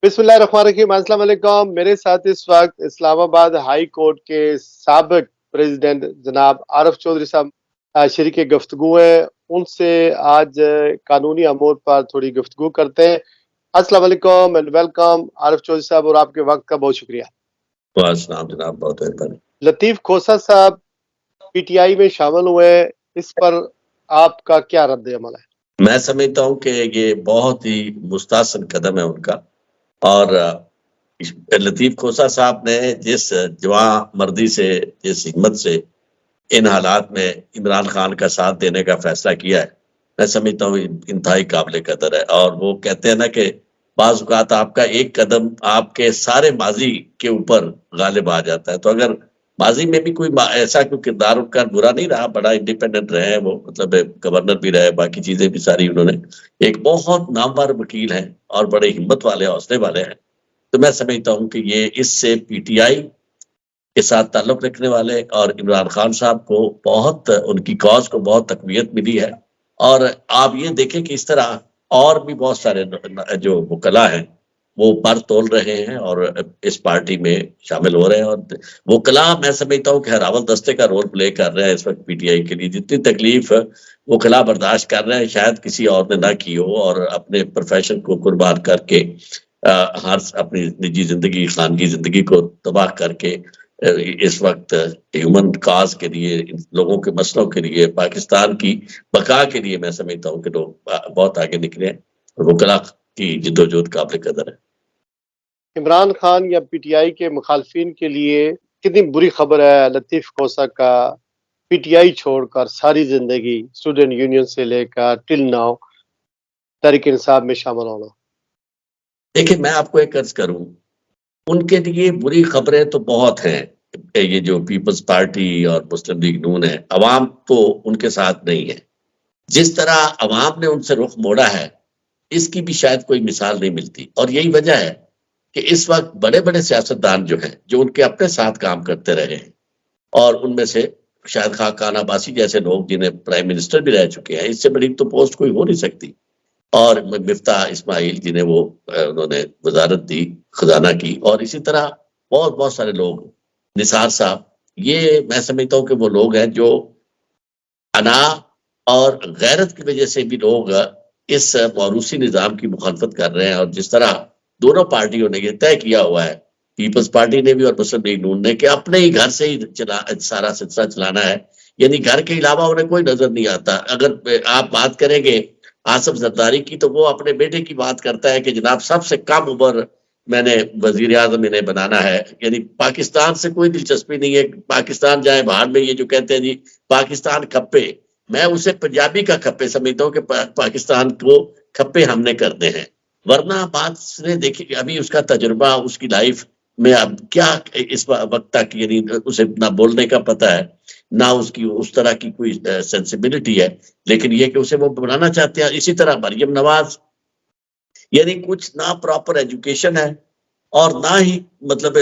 بسم اللہ الرحمن الرحیم۔ السلام علیکم۔ میرے ساتھ اس وقت اسلام آباد ہائی کورٹ کے سابق پریزیڈنٹ جناب عارف چودھری صاحب شریک گفتگو ہیں۔ ان سے آج قانونی امور پر تھوڑی گفتگو کرتے ہیں۔ السلام علیکم اینڈ ویلکم عارف چودھری صاحب، اور آپ کے وقت کا بہت شکریہ۔ السلام جناب، بہت مہربانی۔ لطیف کھوسہ صاحب پی ٹی آئی میں شامل ہوئے، اس پر آپ کا کیا رد عمل ہے؟ میں سمجھتا ہوں کہ یہ بہت ہی مستحسن قدم ہے ان کا، اور لطیف کھوسہ صاحب نے جس جواں مردی سے، جس ہمت سے ان حالات میں عمران خان کا ساتھ دینے کا فیصلہ کیا ہے، میں سمجھتا ہوں انتہائی قابل قدر ہے۔ اور وہ کہتے ہیں نا کہ بعض اوقات آپ کا ایک قدم آپ کے سارے ماضی کے اوپر غالب آ جاتا ہے۔ تو اگر ماضی میں بھی کوئی ایسا کوئی کردار ان کا برا نہیں رہا، بڑا انڈیپینڈنٹ رہے ہیں وہ، مطلب گورنر بھی رہے، باقی چیزیں بھی ساری انہوں نے، ایک بہت نامور وکیل ہیں اور بڑے ہمت والے، حوصلے والے ہیں، تو میں سمجھتا ہوں کہ یہ اس سے پی ٹی آئی کے ساتھ تعلق رکھنے والے اور عمران خان صاحب کو بہت، ان کی کاز کو بہت تقویت ملی ہے۔ اور آپ یہ دیکھیں کہ اس طرح اور بھی بہت سارے جو وکلا ہیں وہ پر تول رہے ہیں اور اس پارٹی میں شامل ہو رہے ہیں، اور وکلا میں سمجھتا ہوں کہ ہراول دستے کا رول پلے کر رہے ہیں اس وقت پی ٹی آئی کے لیے۔ جتنی تکلیف وکلا برداشت کر رہے ہیں شاید کسی اور نے نہ کی ہو، اور اپنے پروفیشن کو قربان کر کے، ہر اپنی نجی زندگی، خاندگی زندگی کو تباہ کر کے اس وقت ہیومن کاز کے لیے، لوگوں کے مسئلوں کے لیے، پاکستان کی بقا کے لیے میں سمجھتا ہوں کہ لوگ بہت آگے نکلے ہیں، اور وکلا کی جدوجہد قابل قدر ہے۔ عمران خان یا پی ٹی آئی کے مخالفین کے لیے کتنی بری خبر ہے لطیف کھوسہ کا پی ٹی آئی چھوڑ کر ساری زندگی اسٹوڈنٹ یونین سے لے کر ٹل ناؤ تحریک انصاف میں شامل ہونا؟ دیکھیں، میں آپ کو ایک عرض کروں، ان کے لیے بری خبریں تو بہت ہیں۔ یہ جو پیپلز پارٹی اور مسلم لیگ نون ہے، عوام تو ان کے ساتھ نہیں ہے۔ جس طرح عوام نے ان سے رخ موڑا ہے، اس کی بھی شاید کوئی مثال نہیں ملتی، اور یہی وجہ ہے کہ اس وقت بڑے بڑے سیاستدان جو ہیں، جو ان کے اپنے ساتھ کام کرتے رہے ہیں، اور ان میں سے شاید خاقان عباسی جیسے لوگ جنہیں پرائم منسٹر بھی رہ چکے ہیں، اس سے بڑی تو پوسٹ کوئی ہو نہیں سکتی، اور مفتاح اسماعیل جنہیں وہ انہوں نے وزارت دی خزانہ کی، اور اسی طرح بہت بہت سارے لوگ، نثار صاحب، یہ میں سمجھتا ہوں کہ وہ لوگ ہیں جو انا اور غیرت کی وجہ سے بھی لوگ اس موروثی نظام کی مخالفت کر رہے ہیں۔ اور جس طرح دونوں پارٹیوں نے یہ طے کیا ہوا ہے، پیپلز پارٹی نے بھی اور مسلم لیگ نون نے، کہ اپنے ہی گھر سے ہی سارا سلسلہ چلانا ہے، یعنی گھر کے علاوہ انہیں کوئی نظر نہیں آتا۔ اگر آپ بات کریں گے آصف زرداری کی، تو وہ اپنے بیٹے کی بات کرتا ہے کہ جناب سب سے کم عمر میں نے وزیر اعظم انہیں بنانا ہے، یعنی پاکستان سے کوئی دلچسپی نہیں ہے۔ پاکستان جائے باہر میں یہ جو کہتے ہیں جی پاکستان کھپے، میں اسے پنجابی کا کھپے سمجھتا ہوں کہ پاکستان کو کھپے ہم نے کرنے ہیں۔ ورنہ بات نے دیکھی کہ ابھی اس کا تجربہ، اس کی لائف میں اب کیا اس وقت تک، یعنی اسے نہ بولنے کا پتہ ہے، نہ اس کی اس طرح کی کوئی سینسیبلٹی ہے، لیکن یہ کہ اسے وہ بنانا چاہتے ہیں۔ اسی طرح مریم نواز، یعنی کچھ نہ پراپر ایجوکیشن ہے اور نہ ہی مطلب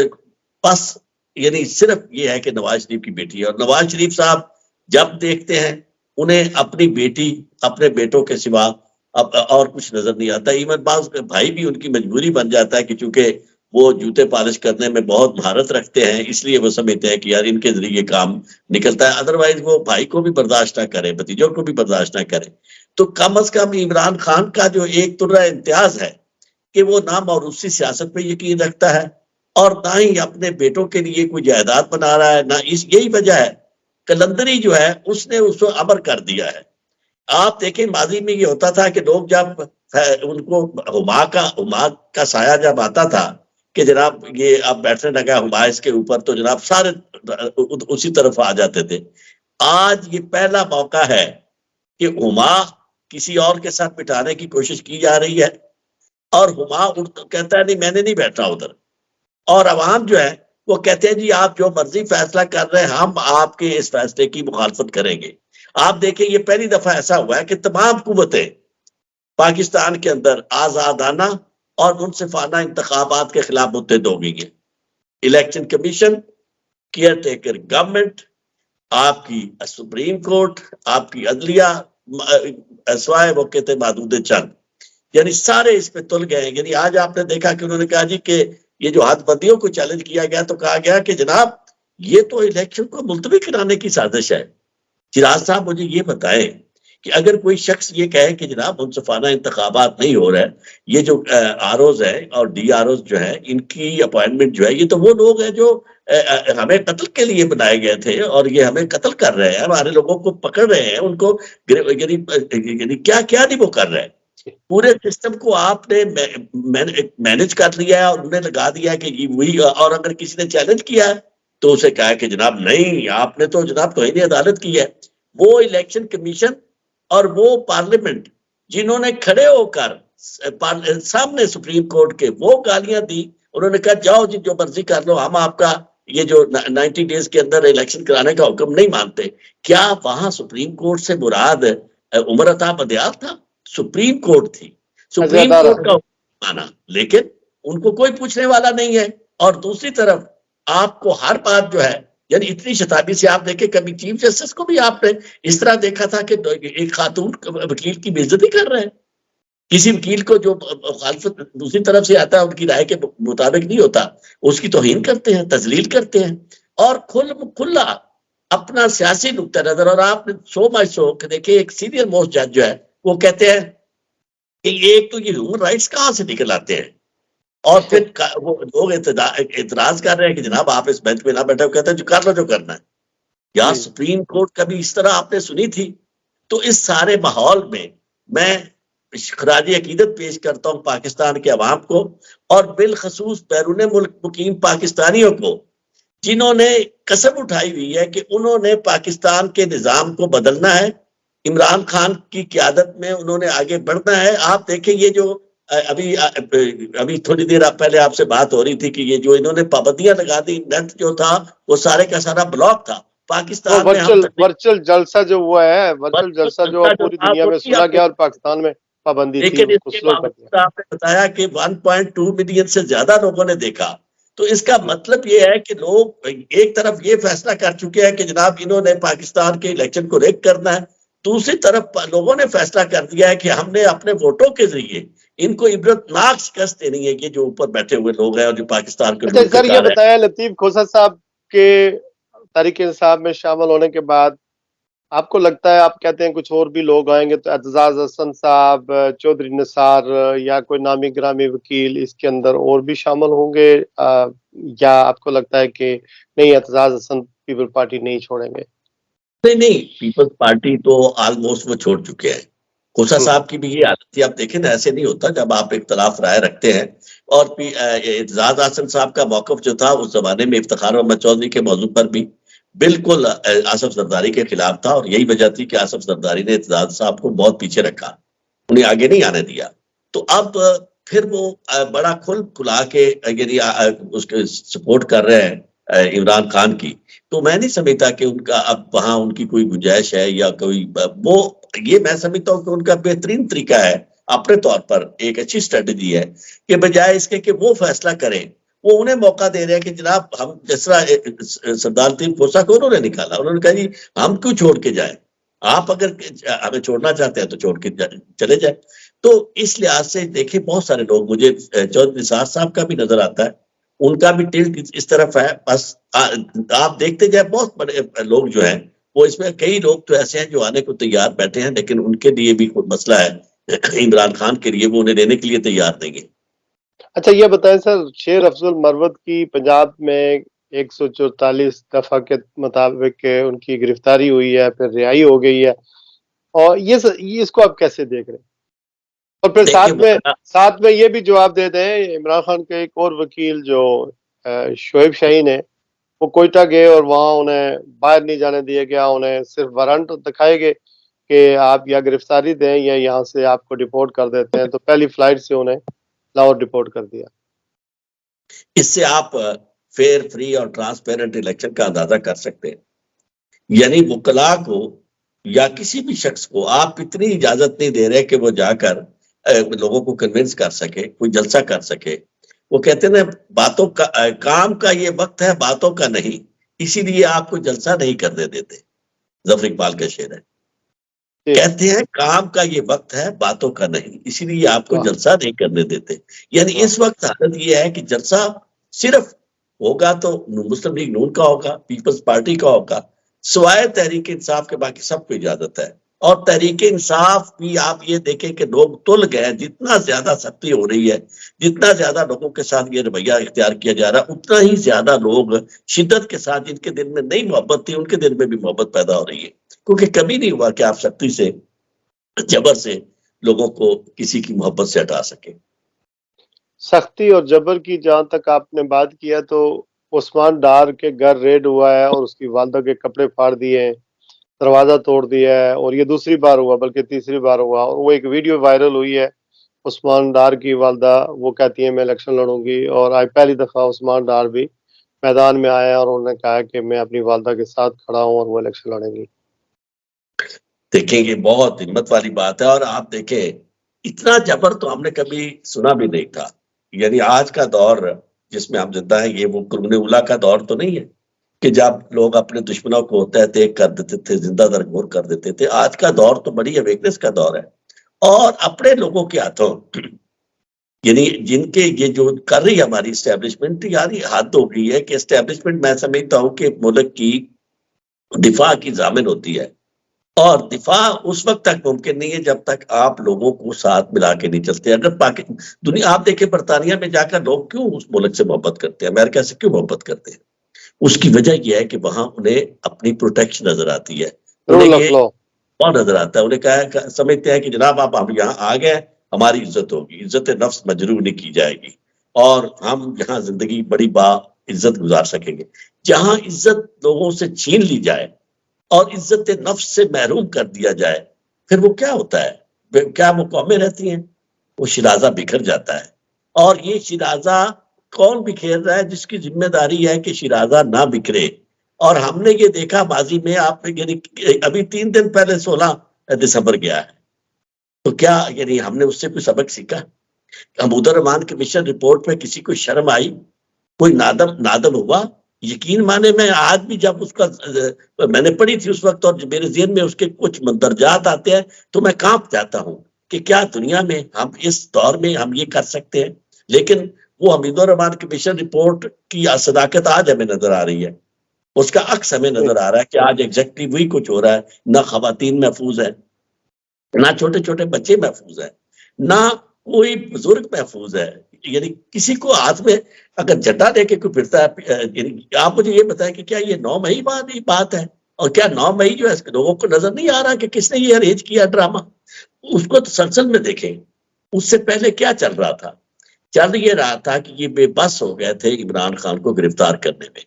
بس، یعنی صرف یہ ہے کہ نواز شریف کی بیٹی ہے، اور نواز شریف صاحب جب دیکھتے ہیں انہیں اپنی بیٹی، اپنے بیٹوں کے سوا اور کچھ نظر نہیں آتا۔ ایون بعض بھائی بھی ان کی مجبوری بن جاتا ہے کہ چونکہ وہ جوتے پالش کرنے میں بہت مہارت رکھتے ہیں، اس لیے وہ سمجھتے ہیں کہ یار ان کے ذریعے کام نکلتا ہے، ادروائز وہ بھائی کو بھی برداشت نہ کرے، بھتیجوں کو بھی برداشت نہ کرے۔ تو کم از کم عمران خان کا جو ایک طرح امتیاز ہے کہ وہ نہ موروثی سیاست پہ یقین رکھتا ہے، اور نہ ہی اپنے بیٹوں کے لیے کوئی جائیداد بنا رہا ہے، نہ یہی وجہ ہے کلندری جو ہے اس نے اس کو امر کر دیا ہے۔ آپ دیکھیں ماضی میں یہ ہوتا تھا کہ لوگ جب ان کو ہما کا سایہ جب آتا تھا کہ جناب یہ اب بیٹھنے لگا ہما اس کے اوپر، تو جناب سارے اسی طرف آ جاتے تھے۔ آج یہ پہلا موقع ہے کہ ہما کسی اور کے ساتھ بٹھانے کی کوشش کی جا رہی ہے، اور ہما کہتا ہے نہیں میں نے نہیں بیٹھنا ادھر، اور عوام جو ہے وہ کہتے ہیں جی آپ جو مرضی فیصلہ کر رہے ہیں، ہم آپ کے اس فیصلے کی مخالفت کریں گے۔ آپ دیکھیں یہ پہلی دفعہ ایسا ہوا ہے کہ تمام قوتیں پاکستان کے اندر آزادانہ اور منصفانہ انتخابات کے خلاف متحد ہو گئی ہیں۔ Election commission, care taker government, آپ کی سپریم کورٹ، آپ کی عدلیہ، سوائے وہ کہتے محدود چند، یعنی سارے اس پہ تل گئے. یعنی آج آپ نے دیکھا کہ انہوں نے کہا جی کہ یہ جو حد بندیوں کو چیلنج کیا گیا تو کہا گیا کہ جناب یہ تو الیکشن کو ملتوی کرانے کی سازش ہے. شیراز صاحب مجھے یہ بتائیں کہ اگر کوئی شخص یہ کہے کہ جناب منصفانہ انتخابات نہیں ہو رہے, یہ جو آر اوز ہے اور ڈی آر اوز جو ہے ان کی اپوائنٹمنٹ جو ہے, یہ تو وہ لوگ ہیں جو ہمیں قتل کے لیے بنائے گئے تھے اور یہ ہمیں قتل کر رہے ہیں, ہمارے لوگوں کو پکڑ رہے ہیں, ان کو یعنی کیا کیا نہیں وہ کر رہے ہیں. پورے سسٹم کو آپ نے مینج کر لیا ہے اور انہوں نے لگا دیا کہ یہ وہی, اور اگر کسی نے چیلنج کیا ہے تو اسے کہا کہ جناب نہیں آپ نے تو جناب توہین عدالت کی ہے. وہ الیکشن کمیشن اور وہ پارلیمنٹ جنہوں نے کھڑے ہو کر سامنے سپریم کورٹ کے وہ گالیاں دی, انہوں نے کہا جاؤ جی جو مرضی کر لو, ہم آپ کا یہ جو 90 ڈیز کے اندر الیکشن کرانے کا حکم نہیں مانتے. کیا وہاں سپریم کورٹ سے مراد عمر عطا بدیال تھا؟ سپریم کورٹ تھی, سپریم کورٹ کا حکم مانا, لیکن ان کو کوئی پوچھنے والا نہیں ہے. اور دوسری طرف آپ کو ہر بات جو ہے یعنی اتنی شتابی سے آپ دیکھیں, کبھی چیف جسٹس کو بھی آپ نے اس طرح دیکھا تھا کہ ایک خاتون وکیل کی بے عزتی کر رہے ہیں, کسی وکیل کو جو مخالفت دوسری طرف سے آتا ہے ان کی رائے کے مطابق نہیں ہوتا اس کی توہین کرتے ہیں, تذلیل کرتے ہیں, اور کھلا اپنا سیاسی نقطہ نظر. اور آپ نے سو مائی سو کہ دیکھیں ایک سینئر موسٹ جج جو ہے وہ کہتے ہیں کہ ایک تو یہ ہیومن رائٹس کہاں سے نکل آتے ہیں, اور پھر وہ لوگ اعتراض کر رہے ہیں کہ جناب آپ اس بینچ پہ نہ بیٹھے, کہتے ہیں جو کر لو جو کرنا ہے. یا سپریم کورٹ کبھی اس طرح آپ نے سنی تھی؟ تو اس سارے ماحول میں خراج عقیدت پیش کرتا ہوں پاکستان کے عوام کو, اور بالخصوص بیرون ملک مقیم پاکستانیوں کو جنہوں نے قسم اٹھائی ہوئی ہے کہ انہوں نے پاکستان کے نظام کو بدلنا ہے, عمران خان کی قیادت میں انہوں نے آگے بڑھنا ہے. آپ دیکھیں یہ جو ابھی تھوڑی دیر پہلے آپ سے بات ہو رہی تھی کہ یہ جو انہوں نے پابندیاں لگا دی, نیٹ جو تھا وہ سارے کا سارا بلاک تھا پاکستان میں. ورچوئل جلسہ جو ہوا ہے, ورچوئل جلسہ جو پوری دنیا میں سنا گیا اور پاکستان میں پابندی تھی, لیکن اس کے باوجود آپ نے بتایا کہ 1.2 ملین سے زیادہ لوگوں نے دیکھا. تو اس کا مطلب یہ ہے کہ لوگ ایک طرف یہ فیصلہ کر چکے ہیں کہ جناب انہوں نے پاکستان کے الیکشن کو ریگ کرنا ہے, دوسری طرف لوگوں نے فیصلہ کر دیا ہے کہ ہم نے اپنے ووٹوں کے ذریعے ان کو عبرتناک شکست دینی ہے کہ جو اوپر بیٹھے ہوئے لوگ ہیں اور جو پاکستان کے لوگ. سر یہ بتایا لطیف کھوسہ صاحب کے تحریک انصاف میں شامل ہونے کے بعد آپ کو لگتا ہے, آپ کہتے ہیں کچھ اور بھی لوگ آئیں گے, تو اعتزاز حسن صاحب, چودھری نثار یا کوئی نامی گرامی وکیل اس کے اندر اور بھی شامل ہوں گے, یا آپ کو لگتا ہے کہ نہیں اعتزاز حسن پیپل پارٹی نہیں چھوڑیں گے؟ نہیں, پیپلز پارٹی تو آلموسٹ وہ چھوڑ چکے ہیں. کھوسہ صاحب کی بھی یہ عادت تھی. آپ دیکھیں نا, ایسے نہیں ہوتا جب آپ اختلاف رائے رکھتے ہیں. اور اعتزاز حسن صاحب کا موقف جو تھا اس زمانے میں افتخار احمد چودھری کے موضوع پر بھی بالکل آصف زرداری کے خلاف تھا, اور یہی وجہ تھی کہ آصف زرداری نے اعتزاز صاحب کو بہت پیچھے رکھا, انہیں آگے نہیں آنے دیا. تو اب پھر وہ بڑا کھلا کے یعنی اس کے سپورٹ کر رہے ہیں عمران خان کی. تو میں نہیں سمجھتا کہ ان کا اب وہاں ان کی کوئی گنجائش ہے یا کوئی وہ, یہ میں سمجھتا ہوں کہ ان کا بہترین طریقہ ہے اپنے طور پر, ایک اچھی اسٹریٹجی ہے کہ بجائے اس کے کہ وہ فیصلہ کریں, وہ انہیں موقع دے رہے ہیں کہ جناب ہم جس طرح سردار لطیف کھوسہ کو انہوں نے نکالا, انہوں نے کہا جی ہم کیوں چھوڑ کے جائیں, آپ اگر ہمیں چھوڑنا چاہتے ہیں تو چھوڑ کے چلے جائیں. تو اس لحاظ سے دیکھیں بہت سارے لوگ, مجھے چودھری نثار صاحب کا بھی نظر آتا ہے, ان کا بھی ٹلٹ اس طرف ہے. بس آپ دیکھتے جائیں بہت بڑے لوگ جو ہیں وہ اس میں, کئی لوگ تو ایسے ہیں جو آنے کو تیار بیٹھے ہیں, لیکن ان کے لیے بھی کوئی مسئلہ ہے عمران خان کے لیے, وہ انہیں دینے کے لیے تیار نہیں ہے. اچھا یہ بتائیں سر, شیر افضل مروت کی پنجاب میں 144 دفعہ کے مطابق ان کی گرفتاری ہوئی ہے, پھر رہائی ہو گئی ہے, اور یہ اس کو آپ کیسے دیکھ رہے ہیں؟ اور پھر ساتھ میں یہ بھی جواب دے دیں, عمران خان کے ایک اور وکیل جو شعیب شاہین ہے, وہ کوئٹہ گئے اور وہاں انہیں باہر نہیں جانے دیا گیا, انہیں صرف وارنٹ دکھائے گئے کہ آپ یا گرفتاری دیں یا یہاں سے آپ کو ڈپورٹ کر دیتے ہیں, تو پہلی فلائٹ سے انہیں لاہور ڈپورٹ کر دیا. اس سے آپ فیئر, فری اور ٹرانسپیرنٹ الیکشن کا اندازہ کر سکتے ہیں. یعنی وکلاء کو یا کسی بھی شخص کو آپ اتنی اجازت نہیں دے رہے کہ وہ جا کر لوگوں کو کنونس کر سکے, کوئی جلسہ کر سکے. وہ کہتے ہیں باتوں کا, کام کا یہ وقت ہے, باتوں کا نہیں, اسی لیے آپ کو جلسہ نہیں کرنے دیتے. ظفر اقبال کا شعر ہے. کہتے ہیں کام کا یہ وقت ہے باتوں کا نہیں، اسی لیے آپ کو جلسہ نہیں کرنے دیتے. یعنی اس وقت حالت یہ ہے کہ جلسہ صرف ہوگا تو مسلم لیگ نون کا ہوگا، پیپلز پارٹی کا ہوگا، سوائے تحریک انصاف کے باقی سب کو اجازت ہے. اور تحریک انصاف بھی آپ یہ دیکھیں کہ لوگ تل گئے، جتنا زیادہ سختی ہو رہی ہے، جتنا زیادہ لوگوں کے ساتھ یہ رویہ اختیار کیا جا رہا ہے، اتنا ہی زیادہ لوگ شدت کے ساتھ جن کے دل میں نہیں محبت تھی ان کے دل میں بھی محبت پیدا ہو رہی ہے. کیونکہ کبھی نہیں ہوا کہ آپ سختی سے، جبر سے لوگوں کو کسی کی محبت سے ہٹا سکے. سختی اور جبر کی جہاں تک آپ نے بات کیا تو عثمان ڈار کے گھر ریڈ ہوا ہے اور اس کی والدہ کے کپڑے پھاڑ دیے ہیں، دروازہ توڑ دیا ہے، اور یہ دوسری بار ہوا بلکہ تیسری بار ہوا. اور وہ ایک ویڈیو وائرل ہوئی ہے عثمان ڈار کی والدہ، وہ کہتی ہیں میں الیکشن لڑوں گی، اور آج پہلی دفعہ عثمان ڈار بھی میدان میں آیا اور انہوں نے کہا کہ میں اپنی والدہ کے ساتھ کھڑا ہوں اور وہ الیکشن لڑیں گی. دیکھیں یہ بہت ہمت والی بات ہے. اور آپ دیکھیں اتنا جبر تو ہم نے کبھی سنا بھی نہیں تھا. یعنی آج کا دور جس میں ہم زندہ ہیں، یہ وہ قرون اولیٰ کا دور تو نہیں ہے کہ جب لوگ اپنے دشمنوں کو تہ تیگ کر دیتے تھے، زندہ درگور کر دیتے تھے. آج کا دور تو بڑی اویکنس کا دور ہے، اور اپنے لوگوں کے ہاتھوں، یعنی جن کے یہ جو کر رہی ہے ہماری اسٹیبلشمنٹ، یعنی حد ہو گئی ہے کہ اسٹیبلشمنٹ میں سمجھتا ہوں کہ ملک کی دفاع کی ضامن ہوتی ہے، اور دفاع اس وقت تک ممکن نہیں ہے جب تک آپ لوگوں کو ساتھ ملا کے نہیں چلتے. اگر دنیا آپ دیکھیں برطانیہ میں جا کر لوگ کیوں اس ملک سے محبت کرتے ہیں، امریکہ سے کیوں محبت کرتے ہیں؟ اس کی وجہ یہ ہے کہ وہاں انہیں اپنی پروٹیکشن نظر آتی ہے، انہیں رول آف یہ لا. نظر آتا ہے، انہیں کہا سمجھتے ہیں کہ جناب آپ ہم یہاں آ گئے، ہماری عزت ہوگی، عزت نفس مجروح نہیں کی جائے گی، اور ہم یہاں زندگی بڑی با عزت گزار سکیں گے. جہاں عزت لوگوں سے چھین لی جائے اور عزت نفس سے محروم کر دیا جائے، پھر وہ کیا ہوتا ہے؟ کیا وہ قومیں رہتی ہیں؟ وہ شیرازہ بکھر جاتا ہے. اور یہ شیرازہ کون بکھیر رہا ہے؟ جس کی ذمہ داری ہے کہ شیرازہ نہ بکھرے. اور ہم نے یہ دیکھا ماضی میں، آپ یعنی ابھی 3 دن پہلے 16 دسمبر گیا ہے، تو کیا یعنی ہم نے اس سے کوئی سبق سیکھا؟ حمود الرحمان کمیشن رپورٹ میں کسی کو شرم آئی؟ کوئی نادم ہوا؟ یقین مانے میں آج بھی جب اس کا میں نے پڑھی تھی اس وقت اور میرے ذہن میں اس کے کچھ مندرجات آتے ہیں تو میں کانپ جاتا ہوں کہ کیا دنیا میں ہم اس دور میں ہم یہ کر سکتے ہیں. لیکن وہ حمید الرحمان کمیشن رپورٹ کی صداقت آج ہمیں نظر آ رہی ہے، اس کا عکس ہمیں نظر آ رہا ہے کہ آج ایگزیکٹلی وہی کچھ ہو رہا ہے. نہ خواتین محفوظ ہیں، نہ چھوٹے چھوٹے بچے محفوظ ہیں، نہ کوئی بزرگ محفوظ ہے. یعنی کسی کو ہاتھ میں اگر جھنڈا لے کے کوئی پھرتا ہے، یعنی آپ مجھے یہ بتائیں کہ کیا یہ 9 مئی بات ہے؟ اور کیا 9 مئی جو ہے لوگوں کو نظر نہیں آ رہا کہ کس نے یہ ارینج کیا ڈرامہ؟ اس کو تسلسل میں دیکھیں. اس سے پہلے کیا چل رہا تھا؟ چل یہ رہا تھا کہ یہ بے بس ہو گئے تھے عمران خان کو گرفتار کرنے میں.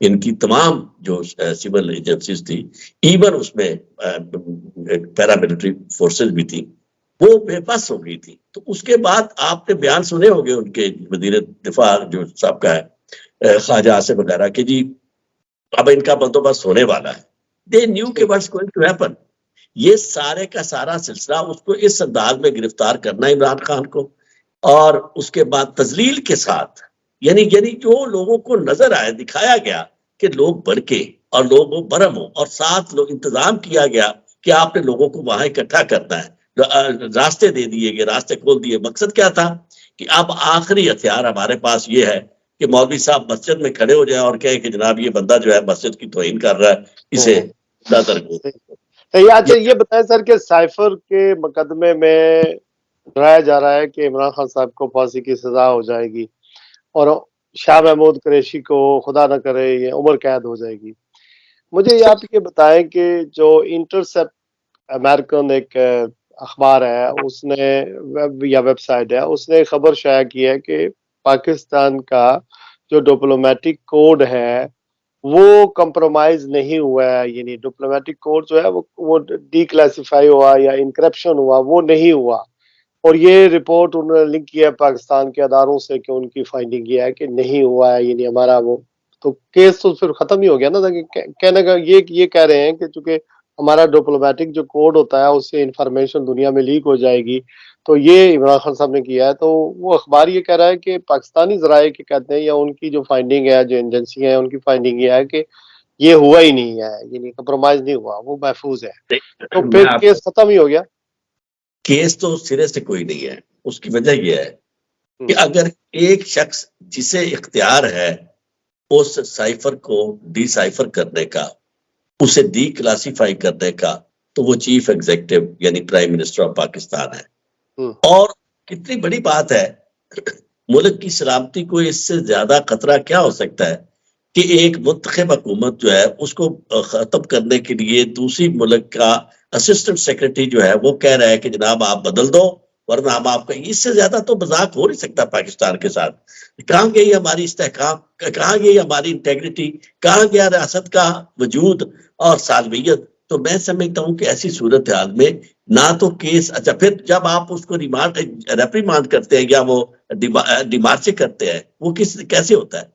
ان کی تمام جو سول ایجنسیز تھی، ایون اس میں پیراملٹری فورسز بھی تھی، وہ بے بس ہو گئی تھی. تو اس کے بعد آپ نے بیان سنے ہوگے ان کے وزیر دفاع جو صاحب کا ہے خواجہ آصف وغیرہ کہ جی اب ان کا بندوبست ہونے والا ہے. دے نیو کہ واٹس گوئنگ ٹو ہیپن. یہ سارے کا سارا سلسلہ اس کو اس انداز میں گرفتار کرنا عمران خان کو، اور اس کے بعد تذلیل کے ساتھ، یعنی جو لوگوں کو نظر آئے، دکھایا گیا کہ لوگ بڑکے اور لوگ برہم ہو، اور ساتھ لوگ انتظام کیا گیا کہ آپ نے لوگوں کو وہاں اکٹھا کرنا ہے، راستے دے دیے گئے، راستے کھول دیے. مقصد کیا تھا کہ اب آخری ہتھیار ہمارے پاس یہ ہے کہ مولوی صاحب مسجد میں کھڑے ہو جائیں اور کہیں کہ جناب یہ بندہ جو ہے مسجد کی توہین کر رہا ہے، اسے اچھا یہ بتائیں سر کہ سائفر کے مقدمے میں ڈرایا جا رہا ہے کہ عمران خان صاحب کو پھانسی کی سزا ہو جائے گی اور شاہ محمود قریشی کو خدا نہ کرے یہ عمر قید ہو جائے گی. مجھے یہ آپ یہ بتائیں کہ جو انٹرسیپٹ امریکن ایک اخبار ہے، اس نے ویب سائٹ ہے، اس نے خبر شائع کی ہے کہ پاکستان کا جو ڈپلومیٹک کوڈ ہے وہ کمپرومائز نہیں ہوا ہے. یعنی ڈپلومیٹک کوڈ جو ہے وہ ڈی کلاسیفائی ہوا یا انکرپشن ہوا، وہ نہیں ہوا. اور یہ رپورٹ انہوں نے لنک کیا ہے پاکستان کے اداروں سے کہ ان کی فائنڈنگ یہ ہے کہ نہیں ہوا ہے. یعنی ہمارا وہ تو کیس تو پھر ختم ہی ہو گیا نا. کہنے کا یہ کہہ رہے ہیں کہ چونکہ ہمارا ڈپلومیٹک جو کوڈ ہوتا ہے اس سے انفارمیشن دنیا میں لیک ہو جائے گی، تو یہ عمران خان صاحب نے کیا ہے. تو وہ اخبار یہ کہہ رہا ہے کہ پاکستانی ذرائع کے کہتے ہیں یا ان کی جو فائنڈنگ ہے، جو ایجنسی ہیں ان کی فائنڈنگ یہ ہے کہ یہ ہوا ہی نہیں ہے، یعنی کمپرومائز نہیں ہوا، وہ محفوظ ہے، تو میں پھر آپ کیس ختم ہی ہو گیا۔ کیس تو سرے سے کوئی نہیں ہے، اس کی وجہ یہ ہے کہ ہم، اگر ایک شخص جسے اختیار ہے اس سائفر کو ڈی سائفر کرنے کا، اسے ڈی کلاسیفائی کرنے کا، تو وہ چیف ایگزیکٹو یعنی پرائم منسٹر آف پاکستان ہے۔ ہم، اور کتنی بڑی بات ہے، ملک کی سلامتی کو اس سے زیادہ خطرہ کیا ہو سکتا ہے کہ ایک منتخب حکومت جو ہے اس کو ختم کرنے کے لیے دوسری ملک کا اسسٹنٹ سیکرٹری جو ہے وہ کہہ رہا ہے کہ جناب آپ بدل دو ورنہ ہم آپ کا، اس سے زیادہ تو مذاق ہو نہیں سکتا پاکستان کے ساتھ۔ کہاں گئی ہماری استحکام، کہاں گئی ہماری انٹیگریٹی، کہاں گیا ریاست کا وجود اور سالمیت؟ تو میں سمجھتا ہوں کہ ایسی صورتحال میں نہ تو کیس، اچھا پھر جب آپ اس کو ریپریمانڈ کرتے ہیں یا وہ ڈیمارچ کرتے ہیں، وہ کیسے ہوتا ہے؟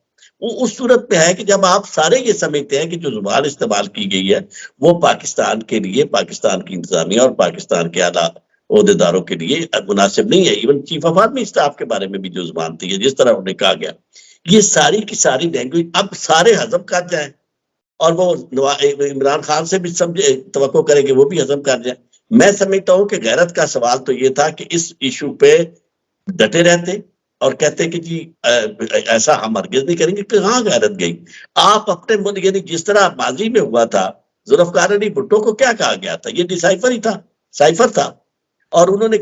وہ اس صورت میں ہے کہ جب آپ سارے یہ سمجھتے ہیں کہ جو زبان استعمال کی گئی ہے وہ پاکستان کے لیے، پاکستان کی انتظامیہ اور پاکستان کے اعلیٰ عہدیداروں کے لیے مناسب نہیں ہے۔ Even chief of army staff کے بارے میں بھی جو زبان تھی، جس طرح انہیں کہا گیا، یہ ساری کی ساری لینگویج اب سارے ہضم کر جائیں، اور وہ عمران خان سے بھی سمجھے توقع کریں کہ وہ بھی ہضم کر جائیں۔ میں سمجھتا ہوں کہ غیرت کا سوال تو یہ تھا کہ اس ایشو پہ ڈٹے رہتے اور کہتے کہ جی ایسا ہم ہرگز نہیں کریں گے۔ کہاں غیرت گئی؟ آپ اپنے ملک، یعنی جس طرح ماضی میں ہوا تھا، ذوالفقار علی بھٹو کو کیا کہا گیا تھا؟ یہ ڈیسائفر ہی تھا، سائفر تھا، اور انہوں نے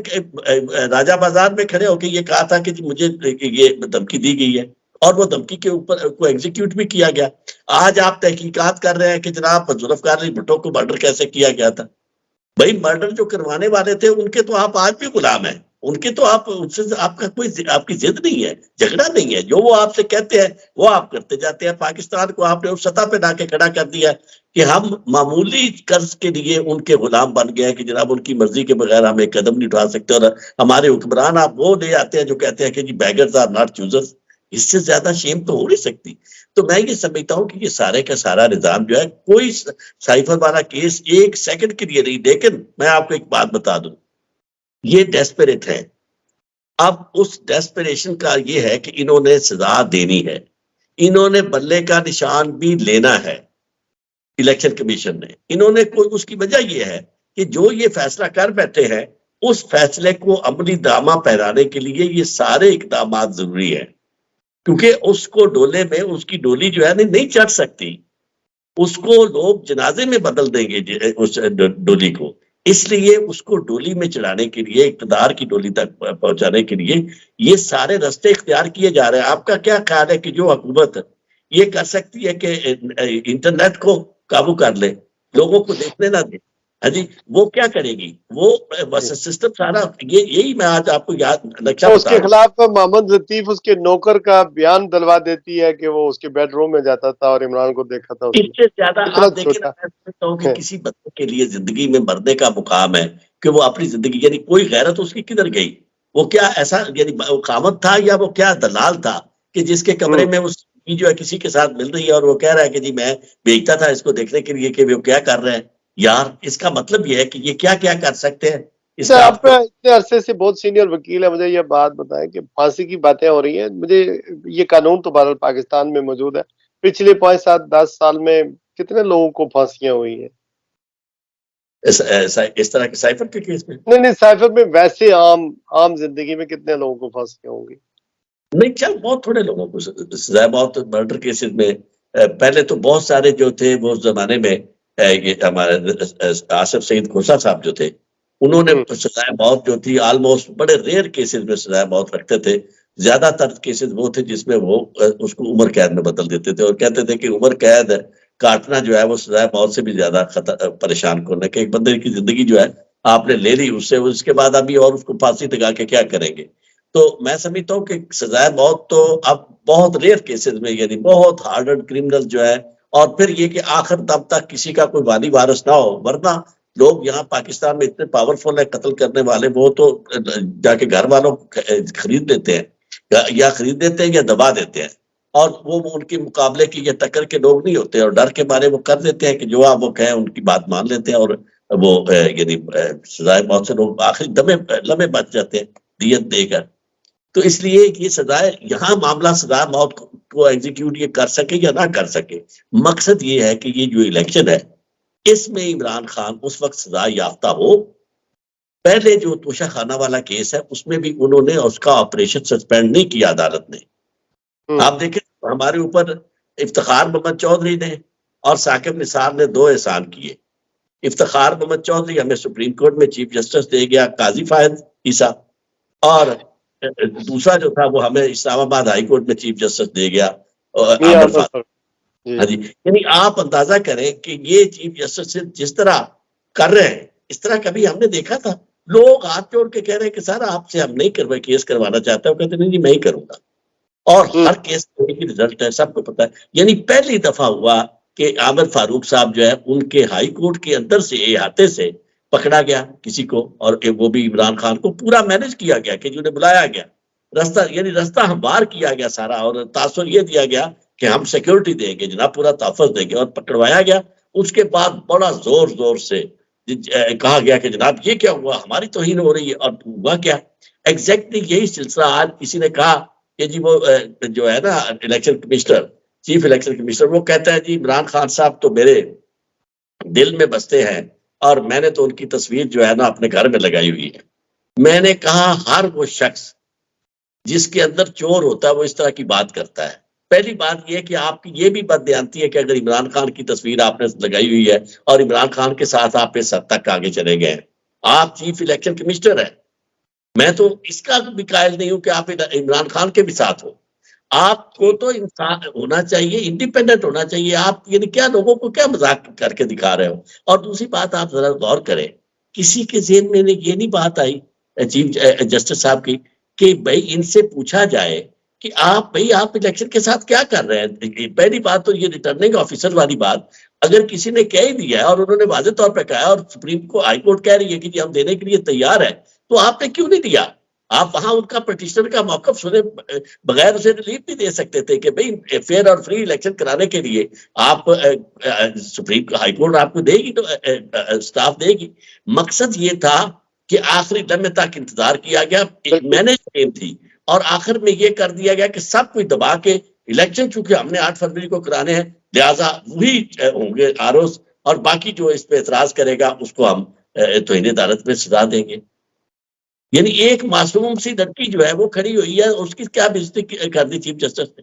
راجہ بازار میں کھڑے ہو کے یہ کہا تھا کہ جی مجھے یہ دھمکی دی گئی ہے، اور وہ دھمکی کے اوپر کو ایگزیکیوٹ بھی کیا گیا۔ آج آپ تحقیقات کر رہے ہیں کہ جناب ذوالفقار علی بھٹو کو مرڈر کیسے کیا گیا تھا۔ بھائی مرڈر جو کروانے والے تھے ان کے تو آپ آج بھی غلام ہیں، ان کے تو آپ ان سے آپ کا کوئی آپ کی ضد نہیں ہے، جھگڑا نہیں ہے، جو وہ آپ سے کہتے ہیں وہ آپ کرتے جاتے ہیں۔ پاکستان کو آپ نے اس سطح پہ لا کے کھڑا کر دیا کہ ہم معمولی قرض کے لیے ان کے غلام بن گئے کہ جناب ان کی مرضی کے بغیر ہم ایک قدم نہیں اٹھا سکتے، اور ہمارے حکمران آپ وہ لے آتے ہیں جو کہتے ہیں کہ جی بیگرز آر ناٹ چوزرز۔ اس سے زیادہ شیم تو ہو نہیں سکتی۔ تو میں یہ سمجھتا ہوں کہ یہ سارے کا سارا نظام جو ہے، کوئی سائفر والا کیس ایک سیکنڈ کے لیے نہیں، لیکن میں آپ کو ایک بات بتا دوں، یہ ڈیسپریٹ ہے۔ اب اس ڈیسپریشن کا یہ ہے کہ انہوں نے سزا دینی ہے، انہوں نے بلے کا نشان بھی لینا ہے الیکشن کمیشن نے۔ انہوں نے کوئی، اس کی وجہ یہ ہے کہ جو یہ فیصلہ کر بیٹھے ہیں اس فیصلے کو عملی دامہ پہرانے کے لیے یہ سارے اقدامات ضروری ہیں، کیونکہ اس کو ڈولے میں، اس کی ڈولی جو ہے نہیں چڑھ سکتی، اس کو لوگ جنازے میں بدل دیں گے اس ڈولی کو۔ اس لیے اس کو ڈولی میں چڑھانے کے لیے، اقتدار کی ڈولی تک پہنچانے کے لیے یہ سارے رستے اختیار کیے جا رہے ہیں۔ آپ کا کیا خیال ہے کہ جو حکومت یہ کر سکتی ہے کہ انٹرنیٹ کو قابو کر لے، لوگوں کو دیکھنے نہ دے، ہاں جی، وہ کیا کرے گی؟ وہ بس سسٹم سارا یہی میں آج آپ کو یاد نقشہ تو اس بتا کے رہا ہوں۔ خلاف محمد لطیف اس کے نوکر کا بیان دلوا دیتی ہے کہ وہ اس کے بیڈ روم میں جاتا تھا اور عمران کو دیکھا تھا اس اس نے، سے زیادہ اتنا آپ دیکھیں نا، چھوٹا میں سمجھتا ہوں کہ کسی بندے کے لیے زندگی میں مرنے کا مقام ہے کہ وہ اپنی زندگی، یعنی کوئی غیرت اس کی کدھر گئی؟ وہ کیا ایسا یعنی قامت تھا یا وہ کیا دلال تھا کہ جس کے کمرے میں اس کی جو ہے کسی کے ساتھ مل رہی ہے اور وہ کہہ رہا ہے کہ جی میں بھیجتا تھا اس کو دیکھنے کے لیے کہ وہ کیا کر رہے ہیں؟ یار اس کا مطلب یہ ہے کہ یہ کیا کیا کر سکتے ہیں، اس کا آپ آپ کو اتنے عرصے سے بہت سینئر وکیل ہے، مجھے یہ بات بتائیں کہ پھانسی کی باتیں ہو رہی ہیں، مجھے یہ قانون تو بہرحال پاکستان میں موجود ہے، پچھلے 5 7 10 سال میں کتنے لوگوں کو پھانسیاں ہوئی ہیں؟ اس طرح کے سائفر کے کیس میں نہیں سائفر میں، ویسے عام زندگی میں کتنے لوگوں کو پھانسیاں ہوں گی؟ نہیں، چل بہت تھوڑے لوگوں کو سزا، بہت مرڈر کیسز میں پہلے تو بہت سارے جو تھے وہ اس زمانے میں یہ ہمارے آصف سعید کھوسا صاحب جو تھے، انہوں نے سزائے موت جو تھی آلموسٹ بڑے ریئر کیسز میں سزائے موت رکھتے تھے۔ زیادہ تر کیسز وہ تھے جس میں وہ اس کو عمر قید میں بدل دیتے تھے اور کہتے تھے کہ عمر قید کاٹنا جو ہے وہ سزائے موت سے بھی زیادہ پریشان کرنا، کہ ایک بندے کی زندگی جو ہے آپ نے لے لی اس سے، اس کے بعد ابھی اور اس کو پھانسی لگا کے کیا کریں گے؟ تو میں سمجھتا ہوں کہ سزائے موت تو اب بہت ریئر کیسز میں، یعنی بہت ہارڈ کرمنل جو ہے، اور پھر یہ کہ آخر تب تک کسی کا کوئی والی وارث نہ ہو، ورنہ لوگ یہاں پاکستان میں اتنے پاورفل ہے قتل کرنے والے، وہ تو جا کے گھر والوں کو خرید لیتے ہیں، یا خرید دیتے ہیں یا دبا دیتے ہیں، اور وہ ان کے مقابلے کی یہ ٹکر کے لوگ نہیں ہوتے، اور ڈر کے بارے وہ کر دیتے ہیں کہ جو آپ وہ کہیں ان کی بات مان لیتے ہیں، اور وہ یعنی سزائے موت سے لوگ آخری لمحے بچ جاتے ہیں دیت دے کر۔ تو اس لیے یہ سزائے، یہاں معاملہ سزائے موت کو ایگزیکیوٹ یہ کر سکے یا نہ کر سکے، مقصد یہ ہے کہ یہ جو الیکشن ہے اس میں عمران خان اس وقت سزا یافتہ ہو۔ پہلے جو توشہ خانہ والا کیس ہے اس میں بھی انہوں نے اس کا آپریشن سسپینڈ نہیں کیا عدالت نے۔ آپ دیکھیں ہمارے اوپر افتخار محمد چودھری نے اور ثاقب نثار نے 2 احسان کیے۔ افتخار محمد چودھری ہمیں سپریم کورٹ میں چیف جسٹس دے گیا قاضی فائد عیسیٰ، اور دوسرا جو تھا وہ ہمیں اسلام آباد ہائی کورٹ میں چیف جسٹس دے گیا عامر فاروق۔ ہاں جی، یعنی آپ اندازہ کریں کہ یہ چیف جسٹس جس طرح کر رہے ہیں اس طرح کبھی ہم نے دیکھا تھا؟ لوگ ہاتھ جوڑ کے کہہ رہے ہیں کہ سر آپ سے ہم نہیں کیس کروانا چاہتے، وہ کہتے نہیں جی میں ہی کروں گا، اور ہر کیس کی رزلٹ ہے، سب کو پتا ہے۔ یعنی پہلی دفعہ ہوا کہ عامر فاروق صاحب جو ہے ان کے ہائی کورٹ کے اندر سے احاطے سے پکڑا گیا کسی کو، اور وہ بھی عمران خان کو پورا مینج کیا گیا کہ جنہیں بلایا گیا، رستہ یعنی رستہ ہموار کیا گیا سارا، اور تاثر یہ دیا گیا کہ ہم سیکیورٹی دیں گے جناب، پورا تحفظ دیں گے، اور پکڑوایا گیا۔ اس کے بعد بڑا زور سے کہا گیا کہ جناب یہ کیا ہوا، ہماری توہین ہو رہی ہے، اور ہوا کیا ایگزیکٹلی یہی سلسلہ آج کسی نے کہا کہ جی وہ جو ہے نا election commissioner, chief election commissioner, وہ کہتا ہے جی عمران خان صاحب تو میرے دل میں بستے ہیں، اور میں نے تو ان کی تصویر جو ہے نا اپنے گھر میں لگائی ہوئی ہے۔ میں نے کہا ہر وہ شخص جس کے اندر چور ہوتا ہے وہ اس طرح کی بات کرتا ہے۔ پہلی بات یہ کہ آپ کی یہ بھی بددیانتی ہے کہ اگر عمران خان کی تصویر آپ نے لگائی ہوئی ہے اور عمران خان کے ساتھ آپ اس حد تک آگے چلے گئے ہیں، آپ چیف الیکشن کمشنر ہیں، میں تو اس کا بھی قائل نہیں ہوں کہ آپ عمران خان کے بھی ساتھ ہو۔ آپ کو تو انسان ہونا چاہیے، انڈیپینڈنٹ ہونا چاہیے۔ آپ یعنی کیا لوگوں کو کیا مذاق کر کے دکھا رہے ہو؟ اور دوسری بات آپ ذرا غور کریں، کسی کے ذہن میں یہ نہیں بات آئی چیف جسٹس صاحب کی کہ بھائی ان سے پوچھا جائے کہ آپ الیکشن کے ساتھ کیا کر رہے ہیں؟ پہلی بات تو یہ ریٹرننگ آفیسر والی بات، اگر کسی نے کہہ ہی دیا ہے اور انہوں نے واضح طور پہ کہا اور سپریم کو ہائی کورٹ کہہ رہی ہے کہ جی ہم دینے کے لیے تیار ہے، تو آپ نے کیوں نہیں دیا؟ آپ وہاں ان کا پٹیشنر کا موقف سنے بغیر اسے ریلیف بھی دے سکتے تھے کہ بھئی فیئر اور فری الیکشن کرانے کے لیے آپ سپریم ہائی کورٹ آپ کو دے گی تو سٹاف دے گی۔ مقصد یہ تھا کہ آخری لمحے تک انتظار کیا گیا، ایک مینج ٹیم تھی، اور آخر میں یہ کر دیا گیا کہ سب کچھ دبا کے الیکشن چونکہ ہم نے 8 فروری کو کرانے ہیں لہٰذا وہی ہوں گے آروس، اور باقی جو اس پہ اعتراض کرے گا اس کو ہم توہین عدالت میں سزا دیں گے۔ یعنی ایک معصوم سی لڑکی جو ہے وہ کھڑی ہوئی ہے، اس کی کیا بےزتی کر دی چیف جسٹس نے؟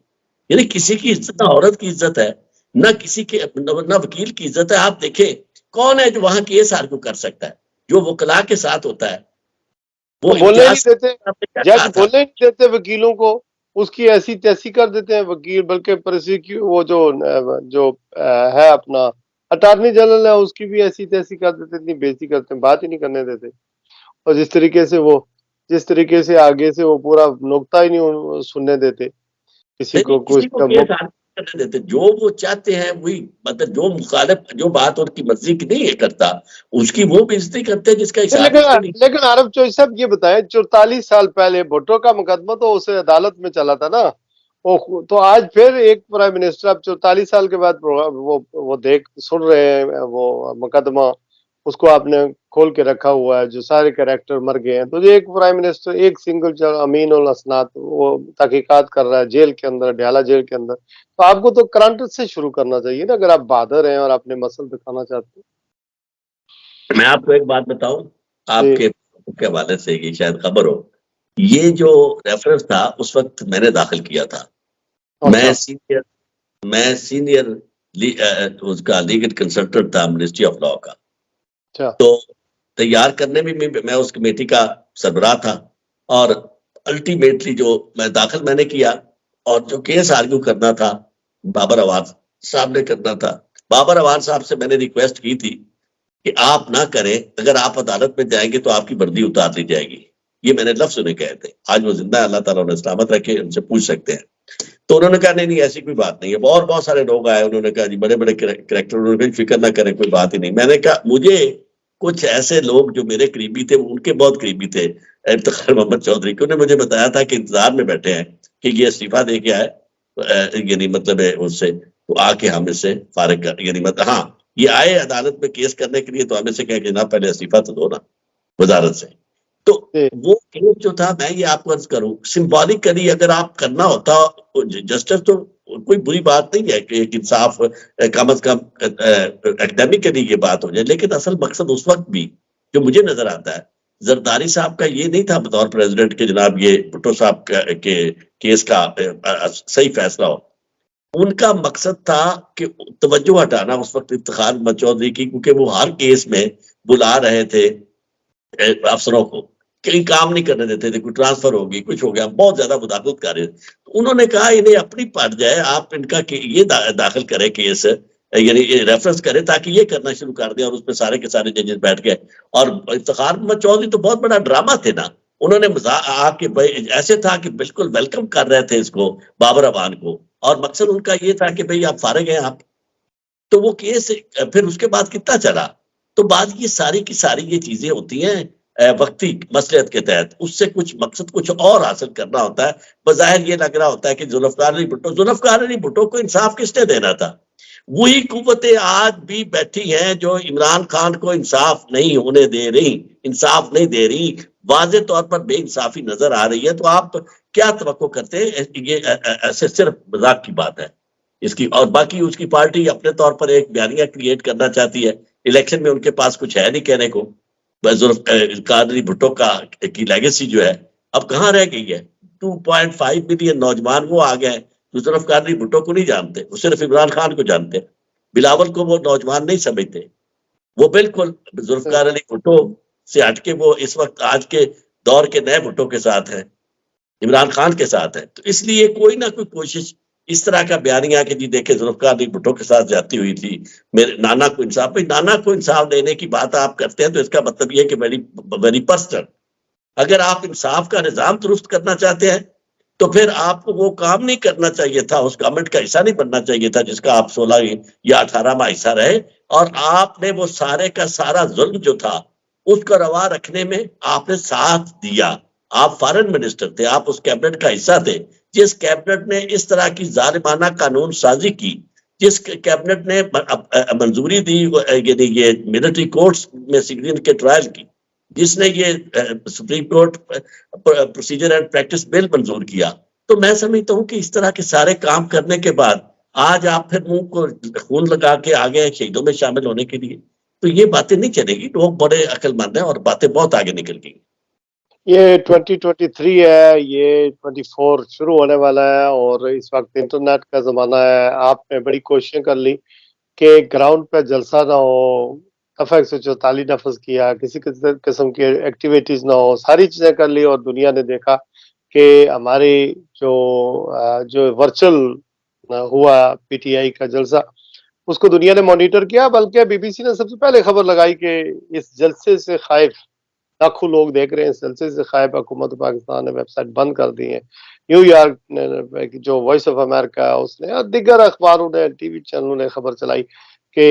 یعنی کسی کی عزت، نہ عورت کی عزت ہے، نہ کسی کے نہ وکیل کی عزت ہے۔ آپ دیکھیں کون ہے جو وہاں کیس آرگو کر سکتا ہے؟ جو وکلا کے ساتھ ہوتا ہے وہ بولنے نہیں دیتے، جج بولنے نہیں دیتے وکیلوں کو، اس کی ایسی تیسی کر دیتے ہیں وکیل، بلکہ وہ جو ہے اپنا اٹارنی جنرل ہے اس کی بھی ایسی تیسی کر دیتے، اتنی بےزتی کرتے ہیں، بات ہی نہیں کرنے دیتے۔ اور جس طریقے سے آگے سے وہ پورا نقطہ ہی نہیں سننے دیتے کسی کو کرنے دیتے، جو وہ چاہتے ہیں وہی، مطلب جو مخالف جو بات ان کی مرضی کی نہیں کرتا اس کی وہ بےزتی کرتے ہیں جس کا حساب نہیں۔ لیکن عارف چوہدری صاحب یہ بتائیں 44 سال پہلے بھٹو کا مقدمہ تو اسے عدالت میں چلا تھا نا، تو آج پھر ایک پرائم منسٹر اب 44 سال کے بعد وہ سن رہے ہیں وہ مقدمہ، اس کو آپ نے کھول کے رکھا ہوا ہے، جو سارے کریکٹر مر گئے ہیں، تو ایک پرائم منسٹر ایک سنگل امین الاسناد وہ تحقیقات کر رہا ہے جیل کے اندر، ڈیالہ جیل کے اندر، تو آپ کو تو کرنٹ سے شروع کرنا چاہیے نا اگر آپ بہادر ہیں اور اپنے مسل دکھانا چاہتے ہیں۔ میں آپ کو ایک بات بتاؤں، آپ کے حوالے سے یہ شاید خبر ہو، یہ جو ریفرنس تھا اس وقت میں نے داخل کیا تھا، میں سینئر اس کا لیگل کنسلٹنٹ تھا منسٹری آف لاء کا، تو تیار کرنے میں میں اس کمیٹی کا سربراہ تھا، اور الٹیمیٹلی جو میں نے کیا، اور جو کیس آرگو کرنا تھا بابر اعوان صاحب نے کرنا تھا۔ بابر اعوان صاحب سے میں نے ریکویسٹ کی تھی کہ آپ نہ کریں، اگر آپ عدالت میں جائیں گے تو آپ کی وردی اتار لی جائے گی، یہ میں نے لفظ انہیں کہے تھے، آج وہ زندہ ہے، اللہ تعالیٰ انہیں سلامت رکھے، ان سے پوچھ سکتے ہیں۔ تو انہوں نے کہا نہیں ایسی کوئی بات نہیں ہے، بہت سارے لوگ آئے، انہوں نے کہا جی بڑے کریکٹر، انہوں نے کہا فکر نہ کریں کوئی بات ہی نہیں۔ میں نے کہا مجھے کچھ ایسے لوگ جو میرے قریبی تھے، ان کے بہت قریبی تھے، افتخار محمد چودھری کو، انہوں نے مجھے بتایا تھا کہ انتظار میں بیٹھے ہیں کہ یہ استعفیٰ دے کے آئے، یعنی مطلب ہے اس سے تو آ کے ہم اس سے فارغ کر، یعنی مطلب ہاں یہ آئے عدالت میں کیس کرنے کے لیے تو ہمیں سے کہے کہ نہ پہلے استعفیٰ تو دو نا وزارت سے۔ تو وہ کیس جو تھا، میں یہ آپ کو عرض کروں، سمبولکلی اگر آپ کرنا ہوتا جسٹس تو کوئی بری بات نہیں ہے کہ ایک انصاف کم از کم اکیڈیمکلی یہ بات ہو جائے، لیکن اصل مقصد اس وقت بھی جو مجھے نظر آتا ہے زرداری صاحب کا یہ نہیں تھا بطور پریزیڈنٹ کے جناب یہ بھٹو صاحب کے کیس کا صحیح فیصلہ ہو. ان کا مقصد تھا کہ توجہ ہٹانا اس وقت افتخار محمد چودھری کی، کیونکہ وہ ہر کیس میں بلا رہے تھے افسروں کو، کہیں کام نہیں کرنے دیتے تھے، کوئی ٹرانسفر ہوگی کچھ ہو گیا، بہت زیادہ مداخلت کر رہے تھے. انہوں نے کہا انہیں اپنی پٹ جائے، آپ ان کا یہ داخل کریں کیس، یعنی ریفرنس کریں تاکہ یہ کرنا شروع کر دیں، اور اس پہ سارے کے سارے ججز بیٹھ گئے. اور افتخار محمد چودھری تو بہت بڑا ڈرامہ تھے نا، انہوں نے آ کے ایسے تھا کہ بالکل ویلکم کر رہے تھے اس کو، بابر اعوان کو، اور مقصد ان کا یہ تھا کہ بھئی آپ فارغ ہیں آپ. تو وہ کیس پھر اس کے بعد کتنا چلا. تو بعد یہ ساری کی ساری یہ چیزیں ہوتی ہیں وقتی مصلحت کے تحت، اس سے کچھ مقصد کچھ اور حاصل کرنا ہوتا ہے. بظاہر یہ لگ رہا ہوتا ہے کہ ذوالفقار علی بھٹو کو انصاف کس نے دینا تھا؟ وہی قوتیں آج بھی بیٹھی ہیں جو عمران خان کو انصاف نہیں ہونے دے رہی، انصاف نہیں دے رہی، واضح طور پر بے انصافی نظر آ رہی ہے. تو آپ کیا توقع کرتے ہیں؟ یہ ایسے صرف مذاق کی بات ہے اس کی. اور باقی اس کی پارٹی اپنے طور پر ایک بیانیہ کریٹ کرنا چاہتی ہے. الیکشن میں ان کے پاس کچھ ہے نہیں کہنے کو. ذوالفقار علی بھٹو کی لیگیسی جو ہے اب کہاں رہ گئی ہے؟ 2.5 ملین نوجوان وہ آ گئے جو ذوالفقار علی بھٹو کو نہیں جانتے، وہ صرف عمران خان کو جانتے ہیں. بلاول کو وہ نوجوان نہیں سمجھتے، وہ بالکل ذوالفقار علی بھٹو سے ہٹ کے وہ اس وقت آج کے دور کے نئے بھٹو کے ساتھ ہیں، عمران خان کے ساتھ ہے. تو اس لیے کوئی نہ کوئی کوشش اس طرح کا بیانیہ کہ جی دیکھیں ذوالفقار علی بھٹو کے ساتھ جاتی ہوئی تھی، میرے نانا کو انصاف، نانا کو انصاف دینے کی بات آپ کرتے ہیں تو اس کا مطلب یہ کہ ویری پرسنل. اگر آپ انصاف کا نظام درست کرنا چاہتے ہیں تو پھر آپ کو وہ کام نہیں کرنا چاہیے تھا، اس گورنمنٹ کا حصہ نہیں بننا چاہیے تھا جس کا آپ 16 یا 18 ماہ حصہ رہے. اور آپ نے وہ سارے کا سارا ظلم جو تھا اس کو روا رکھنے میں آپ نے ساتھ دیا. آپ فارن منسٹر تھے، آپ اس کیبنٹ کا حصہ تھے جس کیبنٹ نے اس طرح کی ظالمانہ قانون سازی کی، جس کیبنٹ نے منظوری دی یعنی یہ ملٹری کورٹس میں سٹیزن کے ٹرائل کی، جس نے یہ supreme court procedure and practice bill منظور کیا. تو میں سمجھتا ہوں کہ اس طرح کے سارے کام کرنے کے بعد آج آپ پھر منہ کو خون لگا کے آگے شہیدوں میں شامل ہونے کے لیے، تو یہ باتیں نہیں چلے گی. لوگ بڑے عقل مند ہیں اور باتیں بہت آگے نکل گئی. یہ 2023 ہے، یہ 24 شروع ہونے والا ہے، اور اس وقت انٹرنیٹ کا زمانہ ہے. آپ نے بڑی کوششیں کر لی کہ گراؤنڈ پہ جلسہ نہ ہو، دفعہ 144 نفذ کیا، کسی قسم کی ایکٹیویٹیز نہ ہو، ساری چیزیں کر لی، اور دنیا نے دیکھا کہ ہماری جو ورچل ہوا پی ٹی آئی کا جلسہ، اس کو دنیا نے مانیٹر کیا. بلکہ بی بی سی نے سب سے پہلے خبر لگائی کہ اس جلسے سے خائف لاکھوں لوگ دیکھ رہے ہیں، اس جلسے سے خائف حکومت پاکستان نے ویب سائٹ بند کر دی ہے. نیو یارک نے جو وائس آف امریکہ اس نے اور دیگر اخباروں نے، ٹی وی چینلوں نے خبر چلائی کہ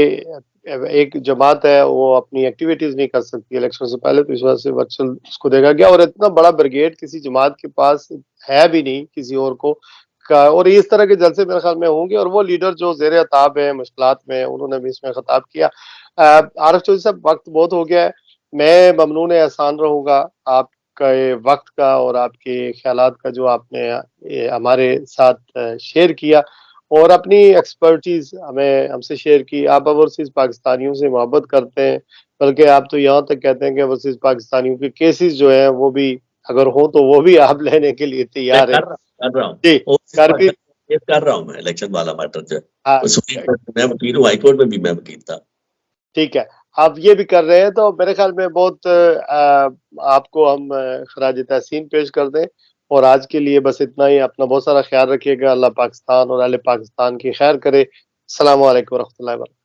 ایک جماعت ہے وہ اپنی ایکٹیویٹیز نہیں کر سکتی الیکشن سے پہلے، تو اس وجہ سے ورچوئل اس کو دیکھا گیا. اور اتنا بڑا بریگیڈ کسی جماعت کے پاس ہے بھی نہیں کسی اور کو کا. اور اس طرح کے جلسے میرے خیال میں ہوں گے، اور وہ لیڈر جو زیر عتاب ہیں، مشکلات میں، انہوں نے بھی اس میں خطاب کیا. عارف چودھری صاحب، وقت بہت ہو گیا ہے، میں ممنون احسان رہوں گا آپ کا وقت کا اور آپ کے خیالات کا جو آپ نے ہمارے ساتھ شیئر کیا، اور اپنی ایکسپرٹیز ہم سے شیئر کی. آپ اوورسیز پاکستانیوں سے محبت کرتے ہیں، بلکہ آپ تو یہاں تک کہتے ہیں کہ اوورسیز پاکستانیوں کے کیسز جو ہیں وہ بھی اگر ہوں تو وہ بھی آپ لینے کے لیے تیار ہیں. جی کر رہا ہوں میں الیکشن والا میٹر جو ہاں میں وکیل ہوں، ہائی کورٹ میں بھی میں وکیل تھا. ٹھیک ہے، آپ یہ بھی کر رہے ہیں، تو میرے خیال میں بہت آپ کو ہم خراج تحسین پیش کر دیں. اور آج کے لیے بس اتنا ہی. اپنا بہت سارا خیال رکھیے گا. اللہ پاکستان اور اہل پاکستان کی خیر کرے. السلام علیکم ورحمۃ اللہ وبرکاتہ.